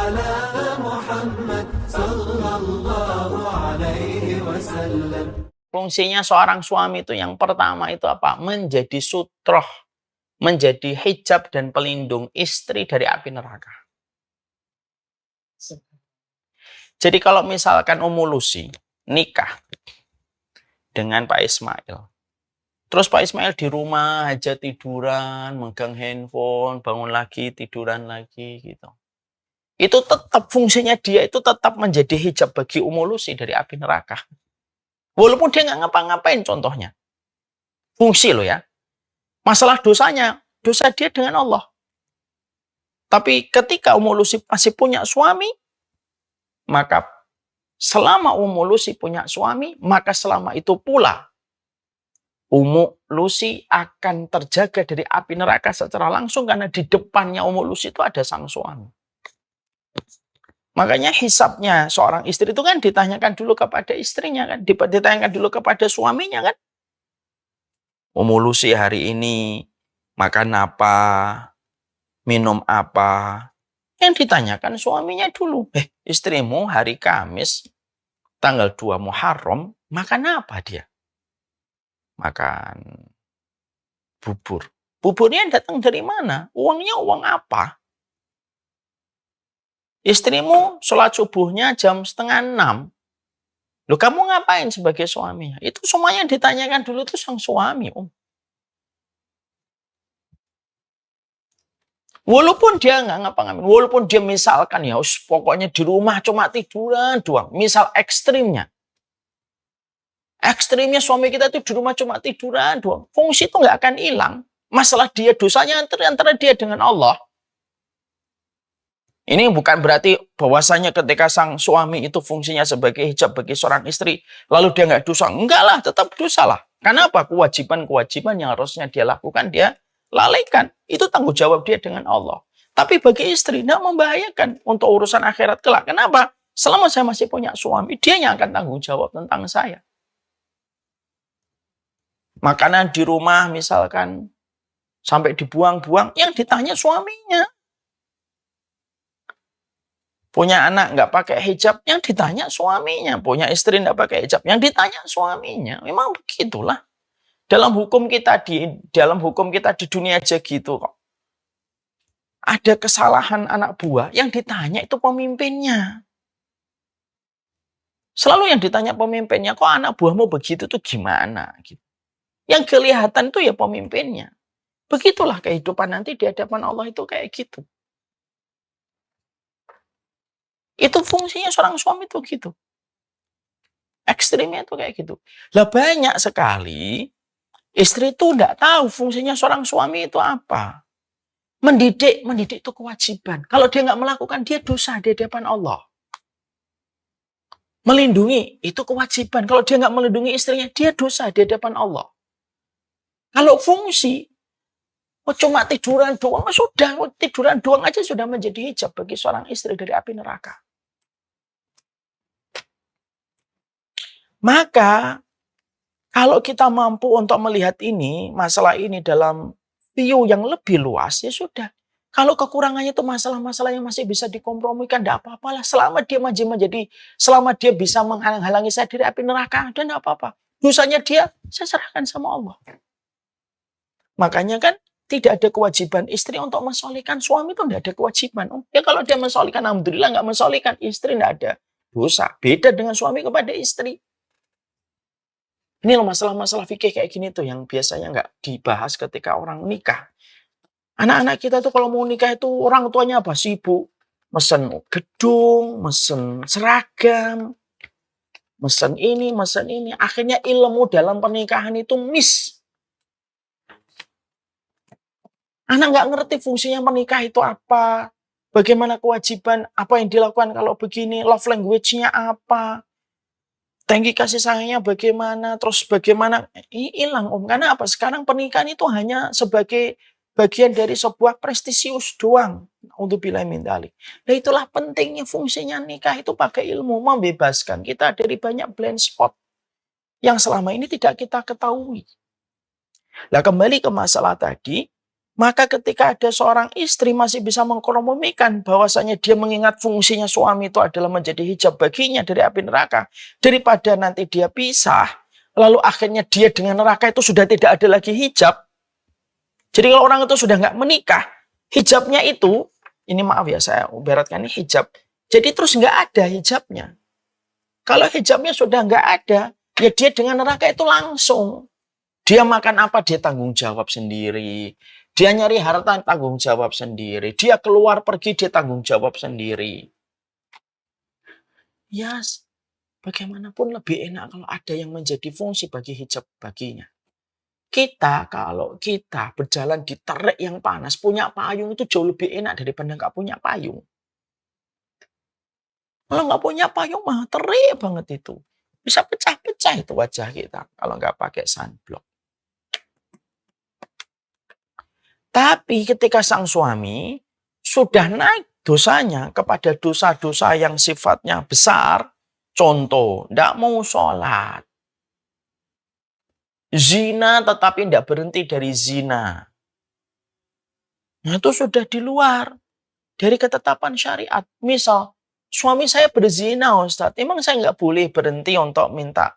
على محمد صلى الله عليه وسلم. Fungsinya seorang suami itu yang pertama itu apa? Menjadi sutroh, menjadi hijab dan pelindung istri dari api neraka. Jadi kalau misalkan Ummu Lucy nikah dengan Pak Ismail, terus Pak Ismail di rumah aja tiduran, megang handphone, bangun lagi, tiduran lagi gitu. Itu tetap fungsinya dia itu tetap menjadi hijab bagi Ummu Lucy dari api neraka. Walaupun dia nggak ngapa-ngapain contohnya. Fungsi loh ya. Masalah dosanya, dosa dia dengan Allah. Tapi ketika Ummu Lucy masih punya suami, maka selama Ummu Lucy punya suami, maka selama itu pula Ummu Lucy akan terjaga dari api neraka secara langsung karena di depannya Ummu Lucy itu ada sang suami. Makanya hisabnya seorang istri itu kan ditanyakan dulu kepada istrinya kan, ditanyakan dulu kepada suaminya kan. Ummu Lucy hari ini makan apa, minum apa, yang ditanyakan suaminya dulu. Istrimu hari Kamis tanggal 2 Muharram makan apa dia? Makan bubur. Buburnya datang dari mana? Uangnya uang apa? Istrimu sholat subuhnya jam 5:30. Loh, kamu ngapain sebagai suaminya? Itu semuanya ditanyakan dulu tuh sang suami. Walaupun dia nggak ngapa-ngapain, walaupun dia misalkan ya, pokoknya di rumah cuma tiduran doang. Misal ekstrimnya. Ekstrimnya suami kita itu di rumah cuma tiduran doang. Fungsi itu nggak akan hilang. Masalah dia dosanya antara dia dengan Allah. Ini bukan berarti bahwasanya ketika sang suami itu fungsinya sebagai hijab bagi seorang istri, lalu dia nggak dosa. Enggak lah, tetap dosa lah. Karena apa? Kewajiban-kewajiban yang harusnya dia lakukan, dia lalaikan. Itu tanggung jawab dia dengan Allah. Tapi bagi istri, tidak membahayakan untuk urusan akhirat kelak. Kenapa? Selama saya masih punya suami, dia yang akan tanggung jawab tentang saya. Makanan di rumah misalkan sampai dibuang-buang, yang ditanya suaminya. Punya anak nggak pakai hijab, yang ditanya suaminya. Punya istri nggak pakai hijab, yang ditanya suaminya. Memang begitulah. Dalam hukum kita di dunia aja gitu kok. Ada kesalahan anak buah, yang ditanya itu pemimpinnya. Selalu yang ditanya pemimpinnya, kok anak buahmu begitu tuh gimana? Gitu. Yang kelihatan tuh ya pemimpinnya. Begitulah kehidupan nanti di hadapan Allah itu kayak gitu. Itu fungsinya seorang suami tuh gitu. Ekstrimnya tuh kayak gitu. Lah banyak sekali istri itu enggak tahu fungsinya seorang suami itu apa. Mendidik itu kewajiban. Kalau dia nggak melakukan, dia dosa di hadapan Allah. Melindungi itu kewajiban. Kalau dia nggak melindungi istrinya, dia dosa di hadapan Allah. Kalau fungsi, cuma tiduran doang, sudah. Tiduran doang aja sudah menjadi hijab bagi seorang istri dari api neraka. Maka, kalau kita mampu untuk melihat ini, masalah ini dalam view yang lebih luas, ya sudah. Kalau kekurangannya itu masalah-masalah yang masih bisa dikompromikan, tidak apa-apalah. Selama dia bisa menghalangi saya dari api neraka, dan tidak apa-apa. Dosanya dia, saya serahkan sama Allah. Makanya kan, tidak ada kewajiban istri untuk mensolihkan. Suami itu tidak ada kewajiban. Ya kalau dia mensolihkan, alhamdulillah nggak mensolihkan. Istri tidak ada dosa. Beda dengan suami kepada istri. Ini loh masalah-masalah fikih kayak gini tuh yang biasanya nggak dibahas ketika orang nikah. Anak-anak kita tuh kalau mau nikah itu orang tuanya apa? Sibuk mesen gedung, mesen seragam, mesen ini, mesen ini. Akhirnya ilmu dalam pernikahan itu miss. Anak nggak ngerti fungsinya menikah itu apa, bagaimana kewajiban, apa yang dilakukan kalau begini, love language-nya apa, tangki kasih sayangnya bagaimana, terus bagaimana, ini hilang Karena apa? Sekarang pernikahan itu hanya sebagai bagian dari sebuah prestisius doang. Untuk bilang mindalik. Nah itulah pentingnya fungsinya nikah itu pakai ilmu, membebaskan kita dari banyak blind spot yang selama ini tidak kita ketahui. Nah kembali ke masalah tadi, Maka ketika ada seorang istri masih bisa mengkompromikan bahwasanya dia mengingat fungsinya suami itu adalah menjadi hijab baginya dari api neraka. Daripada nanti dia pisah, lalu akhirnya dia dengan neraka itu sudah tidak ada lagi hijab. Jadi kalau orang itu sudah nggak menikah, hijabnya itu, ini maaf ya saya ibaratkan ini hijab. Jadi terus nggak ada hijabnya. Kalau hijabnya sudah nggak ada, ya dia dengan neraka itu langsung. Dia makan apa, dia tanggung jawab sendiri. Dia nyari harta, tanggung jawab sendiri. Dia keluar pergi, dia tanggung jawab sendiri. Yes, bagaimanapun lebih enak kalau ada yang menjadi fungsi bagi hijab baginya. Kalau kita berjalan di terik yang panas, punya payung itu jauh lebih enak daripada nggak punya payung. Kalau nggak punya payung mah terik banget itu. Bisa pecah-pecah itu wajah kita kalau nggak pakai sunblock. Tapi ketika sang suami sudah naik dosanya kepada dosa-dosa yang sifatnya besar, contoh, tidak mau sholat. Zina tetapi tidak berhenti dari zina. Nah itu sudah di luar dari ketetapan syariat. Misal, suami saya berzina Ustadz, emang saya nggak boleh berhenti untuk minta.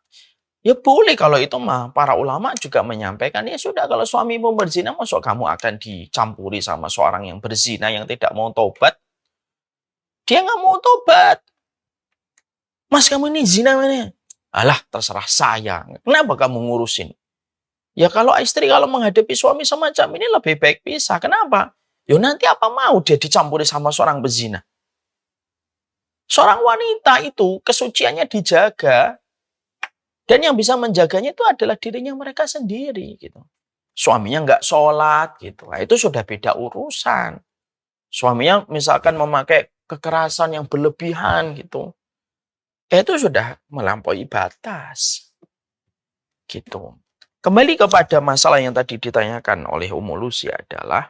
Ya boleh kalau itu mah para ulama juga menyampaikan ya sudah kalau suamimu berzina masuk kamu akan dicampuri sama seorang yang berzina yang tidak mau tobat. Dia nggak mau tobat. Mas kamu ini zina mana? Alah terserah saya. Kenapa kamu ngurusin? Ya kalau istri kalau menghadapi suami semacam ini lebih baik pisah. Kenapa? Ya nanti apa mau dia dicampuri sama seorang berzina? Seorang wanita itu kesuciannya dijaga. Dan yang bisa menjaganya itu adalah dirinya mereka sendiri gitu. Suaminya nggak sholat gitu. Nah, itu sudah beda urusan. Suaminya misalkan memakai kekerasan yang berlebihan gitu. Itu sudah melampaui batas. Gitu. Kembali kepada masalah yang tadi ditanyakan oleh Umu Lucy adalah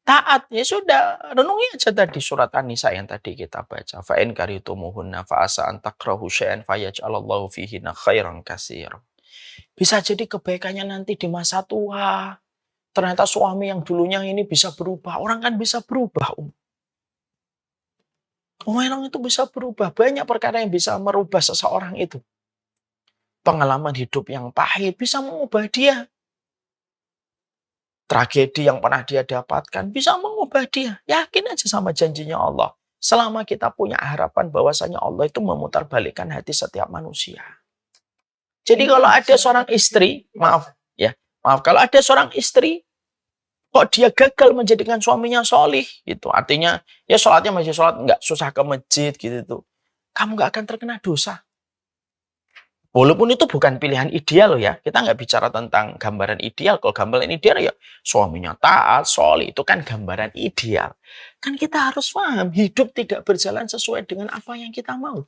taat. Ya sudah, renungi aja tadi surat An-Nisa yang tadi kita baca. Fa in karitumuhunna fa asa an takrahu syai'an fayaj'alallahu fihinna khairan katsira. Bisa jadi kebaikannya nanti di masa tua. Ternyata suami yang dulunya ini bisa berubah. Orang kan bisa berubah. Orang itu bisa berubah. Banyak perkara yang bisa merubah seseorang itu. Pengalaman hidup yang pahit bisa mengubah dia. Tragedi yang pernah dia dapatkan bisa mengubah dia. Yakin aja sama janjinya Allah. Selama kita punya harapan bahwasanya Allah itu memutarbalikkan hati setiap manusia. Jadi kalau ada seorang istri, maaf, kalau ada seorang istri, kok dia gagal menjadikan suaminya solih, gitu. Artinya, ya sholatnya masih sholat, nggak susah ke masjid, gitu tuh. Kamu nggak akan terkena dosa. Walaupun itu bukan pilihan ideal loh ya. Kita nggak bicara tentang gambaran ideal. Kalau gambaran ideal ya suaminya taat, solih. Itu kan gambaran ideal. Kan kita harus paham, hidup tidak berjalan sesuai dengan apa yang kita mau.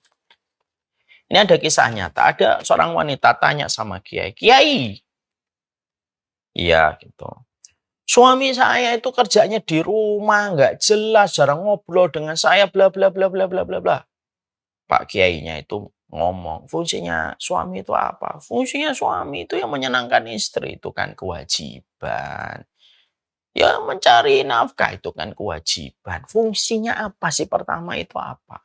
Ini ada kisah nyata. Ada seorang wanita tanya sama Kiai. Kiai. Iya gitu. Suami saya itu kerjanya di rumah, nggak jelas, jarang ngobrol dengan saya, bla bla bla bla bla bla bla. Pak Kiainya itu ngomong, fungsinya suami itu apa? Fungsinya suami itu yang menyenangkan istri, itu kan kewajiban. Ya mencari nafkah itu kan kewajiban. Fungsinya apa sih pertama itu apa?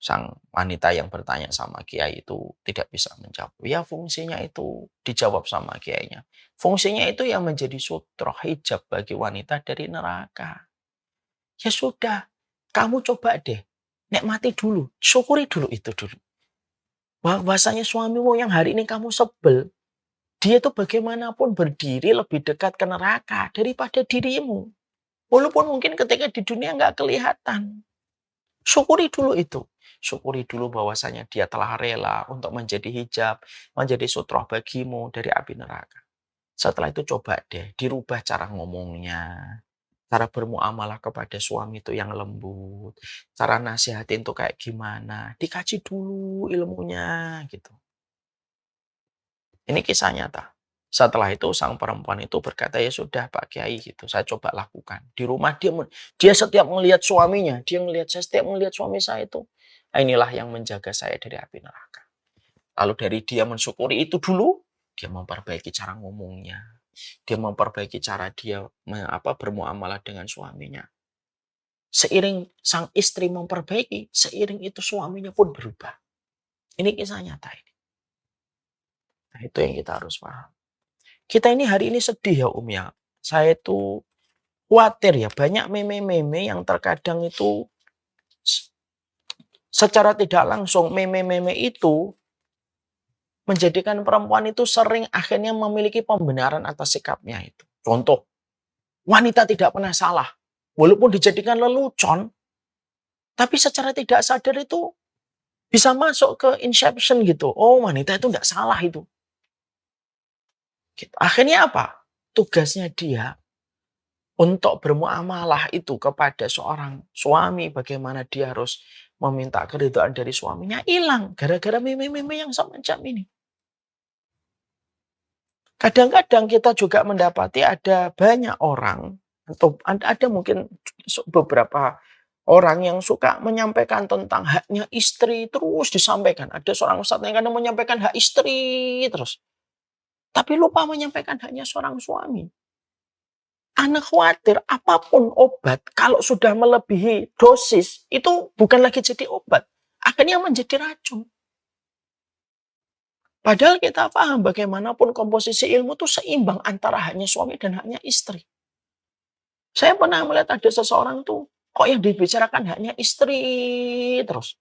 Sang wanita yang bertanya sama Kiai itu tidak bisa menjawab. Ya fungsinya itu dijawab sama Kiainya. Fungsinya itu yang menjadi sutroh hijab bagi wanita dari neraka. Ya sudah, kamu coba deh. Nikmati dulu, syukuri dulu itu dulu. Bahwasanya suamimu yang hari ini kamu sebel, dia itu bagaimanapun berdiri lebih dekat ke neraka daripada dirimu. Walaupun mungkin ketika di dunia nggak kelihatan. Syukuri dulu itu. Syukuri dulu bahwasanya dia telah rela untuk menjadi hijab, menjadi sutroh bagimu dari api neraka. Setelah itu coba deh, dirubah cara ngomongnya. Cara bermuamalah kepada suami itu yang lembut. Cara nasihatin tuh kayak gimana. Dikaji dulu ilmunya gitu. Ini kisah nyata. Setelah itu sang perempuan itu berkata, ya sudah Pak Kiai gitu. Saya coba lakukan. Di rumah dia setiap melihat suaminya. Dia melihat saya setiap melihat suami saya itu. Inilah yang menjaga saya dari api neraka. Lalu dari dia mensyukuri itu dulu. Dia memperbaiki cara ngomongnya. Dia memperbaiki cara dia bermuamalah dengan suaminya. Seiring sang istri memperbaiki, seiring itu suaminya pun berubah. Ini kisah nyata ini. Nah, itu yang kita harus paham. Kita ini hari ini sedih ya ya. Saya itu khawatir ya, banyak meme-meme yang terkadang itu secara tidak langsung meme-meme itu menjadikan perempuan itu sering akhirnya memiliki pembenaran atas sikapnya itu. Contoh, wanita tidak pernah salah. Walaupun dijadikan lelucon, tapi secara tidak sadar itu bisa masuk ke inception gitu. Oh, wanita itu nggak salah itu. Gitu. Akhirnya apa? Tugasnya dia untuk bermuamalah itu kepada seorang suami, bagaimana dia harus meminta keridhaan dari suaminya, hilang gara-gara meme-meme yang semacam ini. Kadang-kadang kita juga mendapati ada banyak orang, atau ada mungkin beberapa orang yang suka menyampaikan tentang haknya istri terus disampaikan. Ada seorang ustadz yang kadang menyampaikan hak istri terus. Tapi lupa menyampaikan haknya seorang suami. Anak khawatir apapun obat kalau sudah melebihi dosis itu bukan lagi jadi obat. Akhirnya menjadi racun. Padahal kita paham bagaimanapun komposisi ilmu itu seimbang antara haknya suami dan haknya istri. Saya pernah melihat ada seseorang tuh, kok yang dibicarakan haknya istri terus.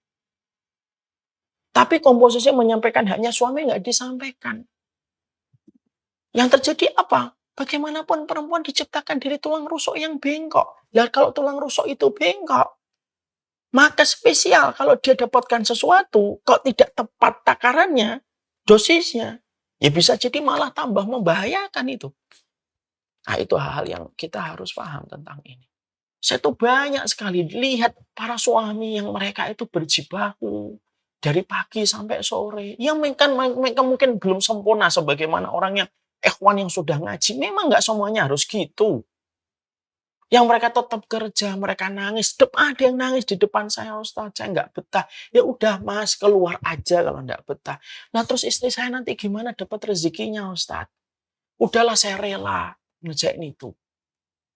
Tapi komposisi menyampaikan haknya suami nggak disampaikan. Yang terjadi apa? Bagaimanapun perempuan diciptakan dari tulang rusuk yang bengkok. Dan kalau tulang rusuk itu bengkok, maka spesial kalau dia dapatkan sesuatu, kok tidak tepat takarannya, dosisnya, ya bisa jadi malah tambah membahayakan itu. Nah, itu hal-hal yang kita harus paham tentang ini. Saya tuh banyak sekali lihat para suami yang mereka itu berjibaku dari pagi sampai sore. Yang mereka mungkin belum sempurna sebagaimana orang yang ikhwan yang sudah ngaji. Memang nggak semuanya harus gitu. Yang mereka tetap kerja, mereka nangis. Ada yang nangis di depan saya, Ustaz, saya nggak betah. Ya udah Mas, keluar aja kalau nggak betah. Nah terus istri saya nanti gimana dapat rezekinya, Ustaz? Udahlah saya rela ngerjain itu.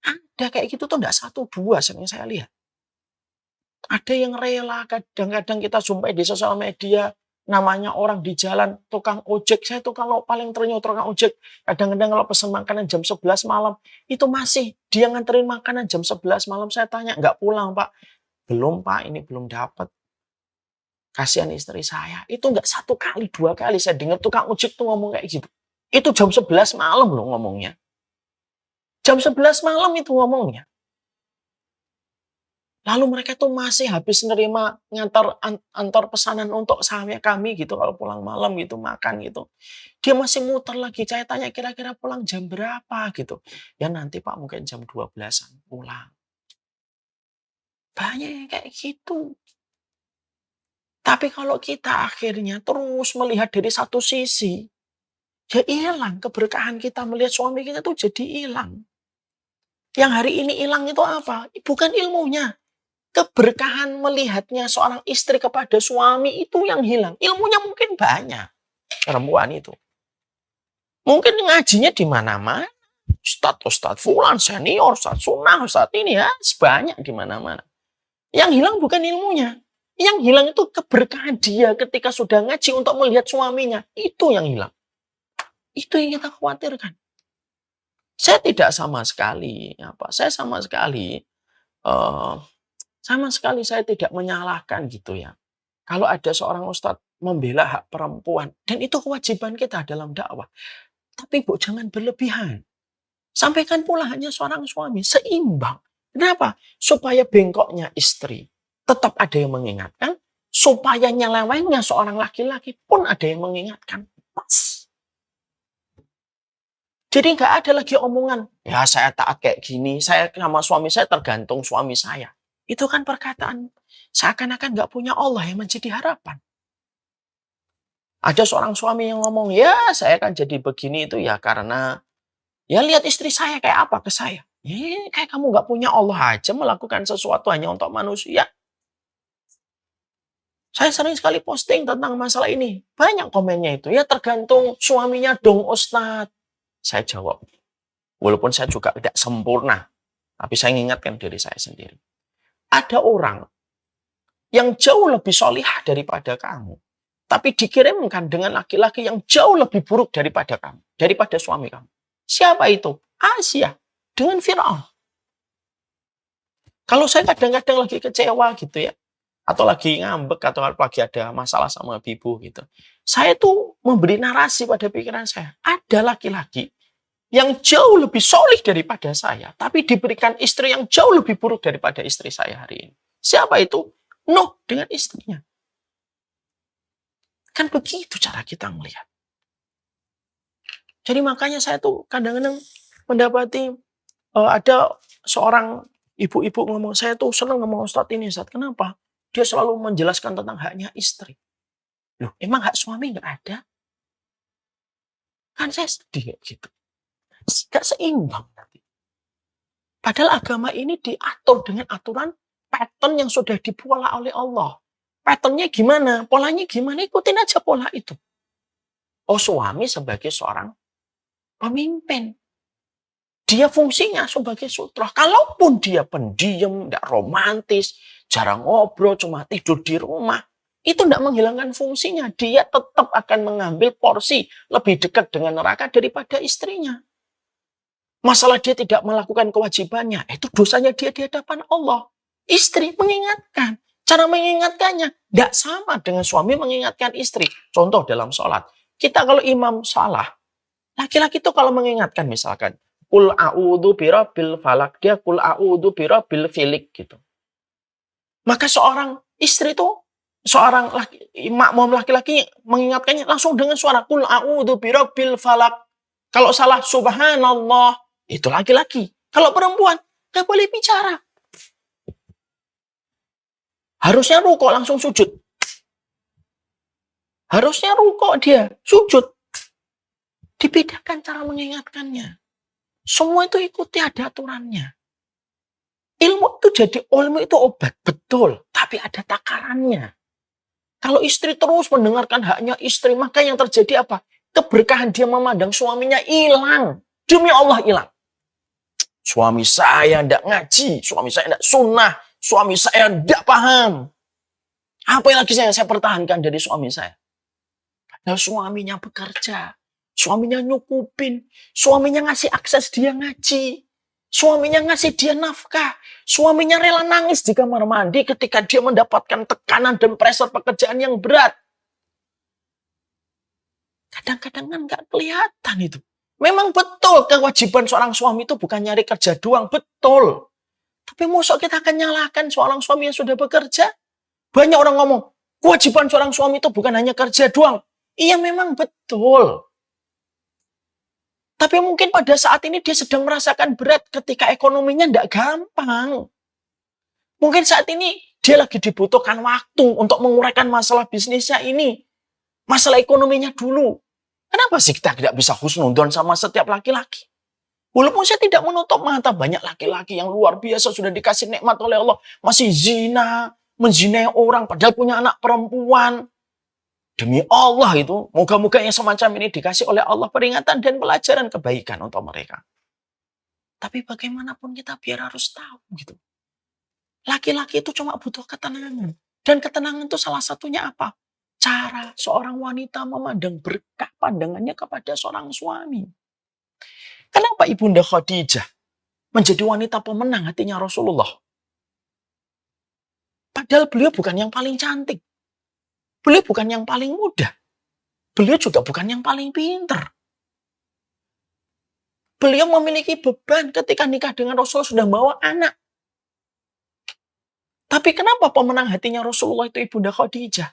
Ada kayak gitu tuh nggak satu dua yang saya lihat. Ada yang rela, kadang-kadang kita jumpai di sosial media, namanya orang di jalan, tukang ojek. Saya tuh kalau paling terenyuh tukang ojek, kadang-kadang kalau pesan makanan jam 11 malam, itu masih dia nganterin makanan jam 11 malam. Saya tanya, nggak pulang Pak? Belum Pak, ini belum dapat. Kasihan istri saya. Itu nggak satu kali, dua kali saya dengar tukang ojek tuh ngomong kayak gitu. Itu jam 11 malam loh ngomongnya. Jam 11 malam itu ngomongnya. Lalu mereka tuh masih habis nerima antar pesanan untuk kami gitu kalau pulang malam gitu makan gitu. Dia masih muter lagi. Saya tanya kira-kira pulang jam berapa gitu. Ya nanti Pak mungkin jam 12-an pulang. Banyak yang kayak gitu. Tapi kalau kita akhirnya terus melihat dari satu sisi, ya hilang keberkahan kita melihat suami kita tuh jadi hilang. Yang hari ini hilang itu apa? Bukan ilmunya. Keberkahan melihatnya seorang istri kepada suami itu yang hilang. Ilmunya mungkin banyak. Perempuan itu. Mungkin ngajinya di mana-mana. Ustadz fulan, senior, Ustadz sunnah, Ustadz ini ya. Banyak di mana-mana. Yang hilang bukan ilmunya. Yang hilang itu keberkahan dia ketika sudah ngaji untuk melihat suaminya. Itu yang hilang. Itu yang kita khawatirkan. Saya tidak sama sekali. Sama sekali saya tidak menyalahkan gitu ya. Kalau ada seorang ustadz membela hak perempuan, dan itu kewajiban kita dalam dakwah. Tapi Bu, jangan berlebihan. Sampaikan pula hanya seorang suami, seimbang. Kenapa? Supaya bengkoknya istri tetap ada yang mengingatkan, supaya nyelewengnya seorang laki-laki pun ada yang mengingatkan. Pas. Jadi nggak ada lagi omongan, ya saya taat kayak gini, saya sama suami saya tergantung suami saya. Itu kan perkataan seakan-akan nggak punya Allah yang menjadi harapan. Ada seorang suami yang ngomong, ya saya kan jadi begini itu ya karena ya lihat istri saya kayak apa ke saya. Kayak kamu nggak punya Allah aja melakukan sesuatu hanya untuk manusia. Saya sering sekali posting tentang masalah ini. Banyak komennya itu. Ya tergantung suaminya dong Ustadz. Saya jawab, Walaupun saya juga tidak sempurna, tapi saya mengingatkan diri saya sendiri. Ada orang yang jauh lebih solihah daripada kamu, tapi dikirimkan dengan laki-laki yang jauh lebih buruk daripada kamu, daripada suami kamu. Siapa itu? Asia dengan Firaun. Kalau saya kadang-kadang lagi kecewa gitu ya, atau lagi ngambek, atau lagi ada masalah sama ibu gitu, saya tuh memberi narasi pada pikiran saya. Ada laki-laki yang jauh lebih solih daripada saya, tapi diberikan istri yang jauh lebih buruk daripada istri saya hari ini. Siapa itu? Nuh dengan istrinya. Kan begitu cara kita melihat. Jadi makanya saya tuh kadang-kadang mendapati ada seorang ibu-ibu ngomong, saya tuh senang sama Ustadz ini, Ustadz. Kenapa? Dia selalu menjelaskan tentang haknya istri. Loh, emang hak suami nggak ada? Kan saya sedih gitu. Gak seimbang nanti. Padahal agama ini diatur dengan aturan pattern yang sudah dipola oleh Allah. Patternnya gimana? Polanya gimana? Ikutin aja pola itu. Oh, suami sebagai seorang pemimpin. Dia fungsinya sebagai sutra. Kalaupun dia pendiam, tidak romantis, jarang ngobrol, cuma tidur di rumah, itu tidak menghilangkan fungsinya. Dia tetap akan mengambil porsi lebih dekat dengan neraka daripada istrinya. Masalah dia tidak melakukan kewajibannya, itu dosanya dia di hadapan Allah. Istri mengingatkan. Cara mengingatkannya tidak sama dengan suami mengingatkan istri. Contoh dalam sholat. Kita kalau imam salah, laki-laki itu kalau mengingatkan misalkan, Kul a'udhu birabbil falak. Dia kul a'udhu birabbil filik gitu. Maka seorang istri itu, seorang makmum laki-laki mengingatkannya langsung dengan suara kul a'udhu birabbil falak. Kalau salah subhanallah, itu laki-laki. Kalau perempuan, gak boleh bicara. Harusnya rukuk langsung sujud. Harusnya rukuk dia, sujud. Dibedakan cara mengingatkannya. Semua itu ikuti ada aturannya. Ilmu itu jadi ilmu itu obat, betul. Tapi ada takarannya. Kalau istri terus mendengarkan haknya istri, maka yang terjadi apa? Keberkahan dia memandang suaminya hilang. Demi Allah hilang. Suami saya tidak ngaji, suami saya tidak sunnah, suami saya tidak paham. Apa yang lagi saya pertahankan dari suami saya? Padahal suaminya bekerja. Suaminya nyukupin, suaminya ngasih akses dia ngaji, suaminya ngasih dia nafkah, suaminya rela nangis di kamar mandi ketika dia mendapatkan tekanan dan pressure pekerjaan yang berat. Kadang-kadang kan nggak kelihatan itu. Memang betul kewajiban seorang suami itu bukan nyari kerja doang, betul. Tapi mosok kita akan nyalahkan seorang suami yang sudah bekerja? Banyak orang ngomong, kewajiban seorang suami itu bukan hanya kerja doang. Iya memang betul. Tapi mungkin pada saat ini dia sedang merasakan berat ketika ekonominya tidak gampang. Mungkin saat ini dia lagi dibutuhkan waktu untuk menguraikan masalah bisnisnya ini. Masalah ekonominya dulu. Kenapa sih kita tidak bisa husnudon sama setiap laki-laki? Walaupun saya tidak menutup mata, banyak laki-laki yang luar biasa sudah dikasih nikmat oleh Allah. Masih zina, menzinai orang padahal punya anak perempuan. Demi Allah itu, moga-moga yang semacam ini dikasih oleh Allah peringatan dan pelajaran kebaikan untuk mereka. Tapi bagaimanapun kita biar harus tahu gitu. Laki-laki itu cuma butuh ketenangan. Dan ketenangan itu salah satunya apa? Cara seorang wanita memandang berkah pandangannya kepada seorang suami. Kenapa Ibunda Khadijah menjadi wanita pemenang hatinya Rasulullah? Padahal beliau bukan yang paling cantik. Beliau bukan yang paling muda. Beliau juga bukan yang paling pintar. Beliau memiliki beban ketika nikah dengan Rasulullah sudah bawa anak. Tapi kenapa pemenang hatinya Rasulullah itu Ibunda Khadijah?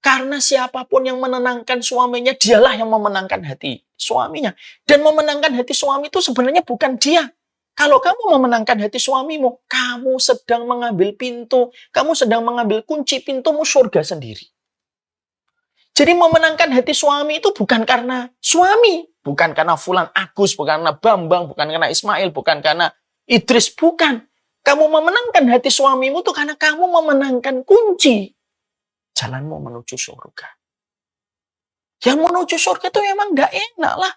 Karena siapapun yang menenangkan suaminya, dialah yang memenangkan hati suaminya. Dan memenangkan hati suami itu sebenarnya bukan dia. Kalau kamu memenangkan hati suamimu, kamu sedang mengambil pintu, kamu sedang mengambil kunci pintumu surga sendiri. Jadi memenangkan hati suami itu bukan karena suami. Bukan karena Fulan Agus, bukan karena Bambang, bukan karena Ismail, bukan karena Idris, bukan. Kamu memenangkan hati suamimu itu karena kamu memenangkan kunci jalanmu menuju surga. Yang menuju surga itu memang gak enak lah.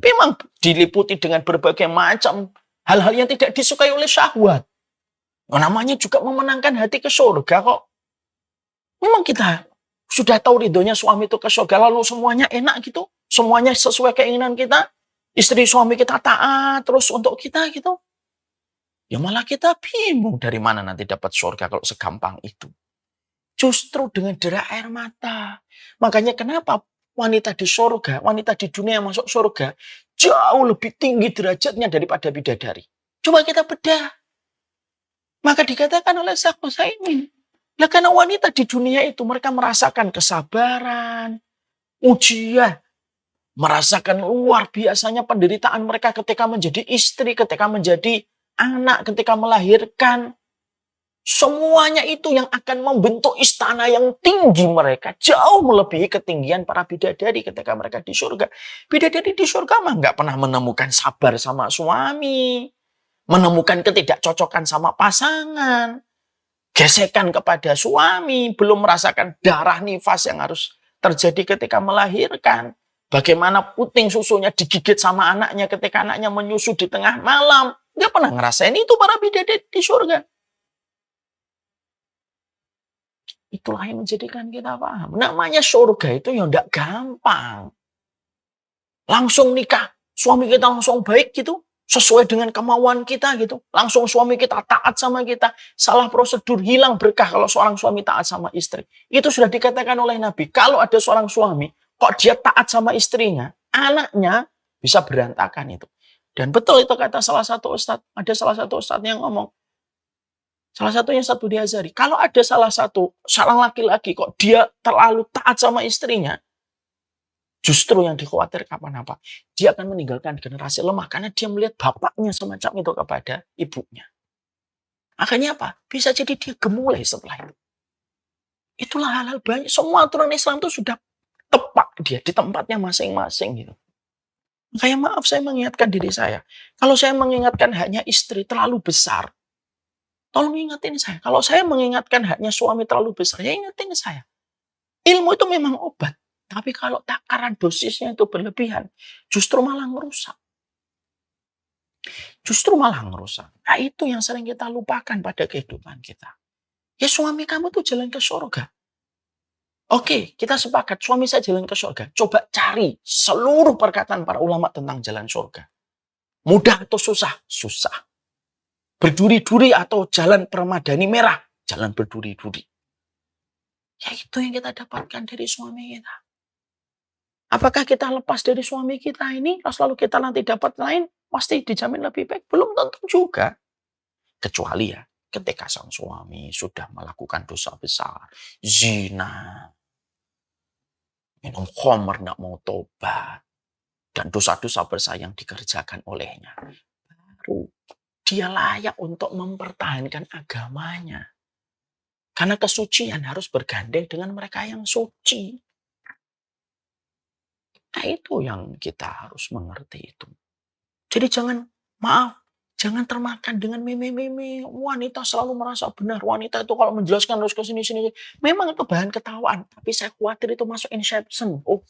memang diliputi dengan berbagai macam hal-hal yang tidak disukai oleh syahwat. Namanya juga memenangkan hati ke surga kok. Memang kita sudah tahu ridhonya suami itu ke surga, lalu semuanya enak gitu. Semuanya sesuai keinginan kita. Istri suami kita taat terus untuk kita gitu. Ya malah kita bingung dari mana nanti dapat surga kalau segampang itu. Justru dengan derah air mata. Makanya kenapa wanita di surga, wanita di dunia yang masuk surga, jauh lebih tinggi derajatnya daripada bidadari. Coba kita bedah. Maka dikatakan oleh Syekh Utsaimin, lah karena wanita di dunia itu mereka merasakan kesabaran, ujian, merasakan luar biasanya penderitaan mereka ketika menjadi istri, ketika menjadi anak, ketika melahirkan. Semuanya itu yang akan membentuk istana yang tinggi mereka. Jauh melebihi ketinggian para bidadari ketika mereka di surga. Bidadari di surga mah nggak pernah menemukan sabar sama suami. Menemukan ketidakcocokan sama pasangan. Gesekan kepada suami. Belum merasakan darah nifas yang harus terjadi ketika melahirkan. Bagaimana puting susunya digigit sama anaknya ketika anaknya menyusu di tengah malam. Nggak pernah ngerasain itu para bidadari di surga. Itulah yang menjadikan kita paham. Namanya surga itu ya enggak gampang. Langsung nikah. Suami kita langsung baik gitu. Sesuai dengan kemauan kita gitu. Langsung suami kita taat sama kita. Salah prosedur, hilang berkah kalau seorang suami taat sama istri. Itu sudah dikatakan oleh Nabi. Kalau ada seorang suami, kok dia taat sama istrinya, anaknya bisa berantakan itu. Dan betul itu kata salah satu ustadz. Ada salah satu ustadz yang ngomong. Salah satunya Ustadz Budi Azhari. Kalau ada seorang laki-laki kok dia terlalu taat sama istrinya, justru yang dikhawatirkan apa? Dia akan meninggalkan generasi lemah karena dia melihat bapaknya semacam itu kepada ibunya. Akhirnya apa? Bisa jadi dia gemulai setelah itu. Itulah hal-hal banyak. Semua aturan Islam itu sudah tepat dia di tempatnya masing-masing gitu. Kayak maaf saya mengingatkan diri saya. Kalau saya mengingatkan haknya istri terlalu besar, tolong ingetin saya. Kalau saya mengingatkan haknya suami terlalu besar, ya ingetin saya. Ilmu itu memang obat. Tapi kalau takaran dosisnya itu berlebihan, justru malah merusak. Justru malah merusak. Nah itu yang sering kita lupakan pada kehidupan kita. Ya suami kamu tuh jalan ke surga. Oke, kita sepakat suami saya jalan ke surga. Coba cari seluruh perkataan para ulama tentang jalan surga. Mudah atau susah? Susah. Berduri-duri atau jalan permadani merah, jalan berduri-duri. Ya itu yang kita dapatkan dari suami kita. Apakah kita lepas dari suami kita ini, lalu kita nanti dapat lain, pasti dijamin lebih baik? Belum tentu juga. Kecuali ya, ketika sang suami sudah melakukan dosa besar, zina, minum khamr, tidak mau tobat, dan dosa-dosa besar yang dikerjakan olehnya. Baru dia layak untuk mempertahankan agamanya. Karena kesucian harus bergandeng dengan mereka yang suci. Nah itu yang kita harus mengerti itu. Jadi jangan termakan dengan meme-meme. Wanita selalu merasa benar. Wanita itu kalau menjelaskan harus ke sini-sini. Memang itu bahan ketawaan. Tapi saya khawatir itu masuk inception. Oh,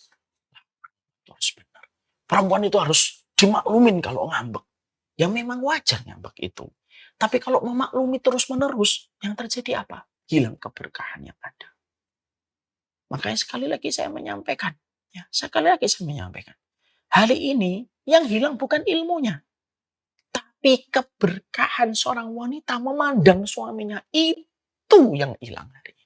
itu harus benar. Perempuan itu harus dimaklumin kalau ngambek. Ya memang wajar ngambek itu. Tapi kalau memaklumi terus-menerus, yang terjadi apa? Hilang keberkahan yang ada. Makanya sekali lagi saya menyampaikan. Hari ini yang hilang bukan ilmunya. Tapi keberkahan seorang wanita memandang suaminya. Itu yang hilang hari ini.